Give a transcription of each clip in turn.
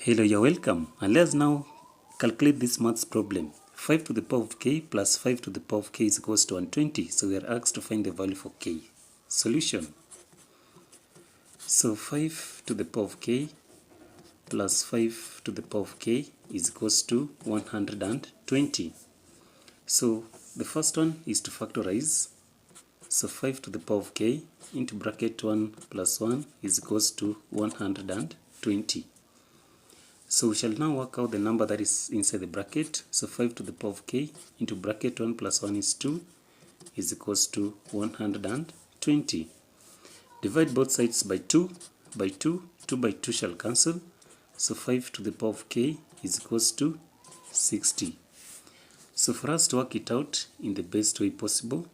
Hello, you're welcome, and let's now calculate this maths problem. 5 to the power of k plus 5 to the power of k is equals to 120, so we are asked to find the value for k. Solution. So 5 to the power of k plus 5 to the power of k is equals to 120. So the first one is to factorize. So 5 to the power of k into bracket 1 plus 1 is equals to 120. So we shall now work out the number that is inside the bracket. So 5 to the power of k into bracket 1 plus 1 is 2 is equals to 120. Divide both sides by 2. By 2 by 2 shall cancel. So 5 to the power of k is equals to 60. So for us to work it out in the best way possible,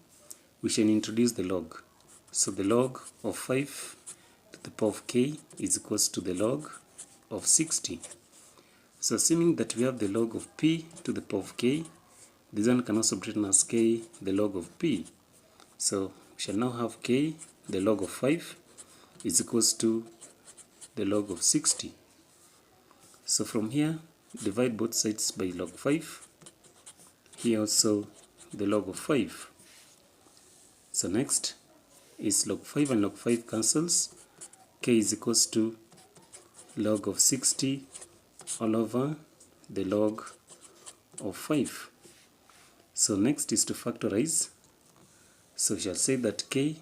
we shall introduce the log. So the log of 5 to the power of k is equals to the log of 60. So assuming that we have the log of p to the power of k, this one can also be written as k the log of p. So we shall now have k the log of 5 is equals to the log of 60. So from here, divide both sides by log 5. Here also the log of 5. So next is log 5 and log 5 cancels. K is equals to log of 60 all over the log of 5. So next is to factorize. So we shall say that k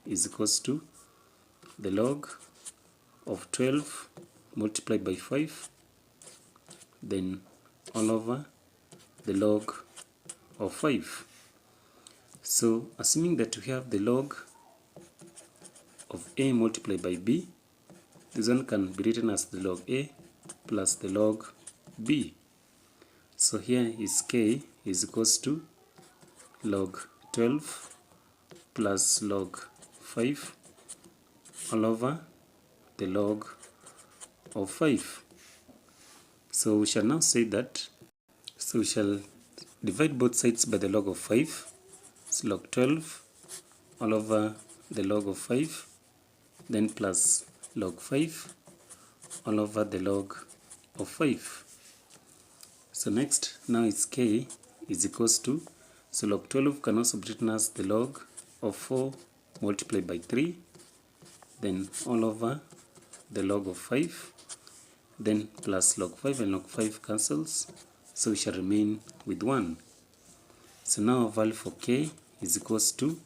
is equals to the log of 12 multiplied by 5, then all over the log of 5. So assuming that we have the log of a multiplied by b, this one can be written as the log a plus the log b. So here is k is equals to log 12 plus log 5 all over the log of 5. So we shall now say that, so we shall divide both sides by the log of 5. So log 12 all over the log of 5, then plus log 5 all over the log of 5. So next, now it's k is equals to, so log 12 can also be written as the log of 4 multiplied by 3, then all over the log of 5, then plus log 5 and log 5 cancels, so we shall remain with 1. So now our value for k is equals to,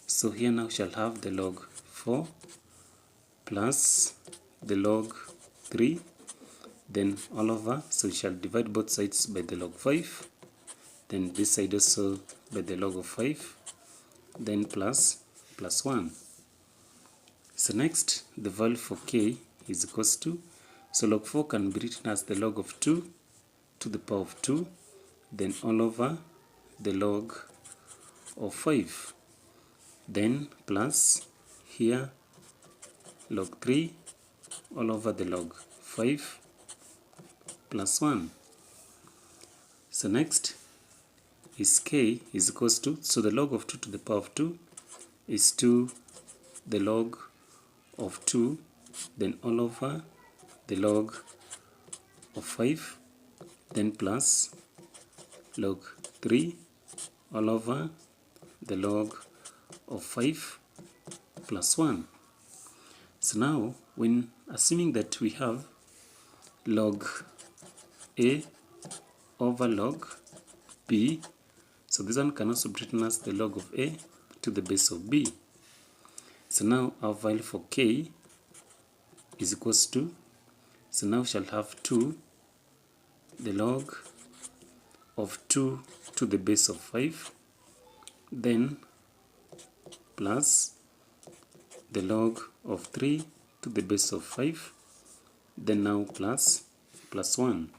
so here now we shall have the log 4 plus the log 3, then all over, so we shall divide both sides by the log 5, then this side also by the log of 5, then plus 1. So next, the value for k is equals to, so log 4 can be written as the log of 2 to the power of 2, then all over the log of 5, then plus here log 3 all over the log 5 plus 1. So next is k is equals to, so the log of 2 to the power of 2 is 2 the log of 2, then all over the log of 5, then plus log 3 all over the log of 5 plus 1. So now, when assuming that we have log a over log b, so this one can also be written as the log of a to the base of b. So now our value for k is equals to, so now we shall have 2 the log of 2 to the base of 5, then plus the log of 3 to the base of 5, then now plus 1.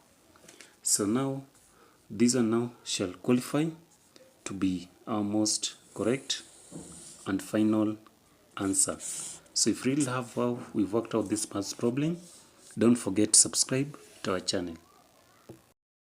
So now this one now shall qualify to be our most correct and final answer. So if you really have how we worked out this maths problem, don't forget to subscribe to our channel.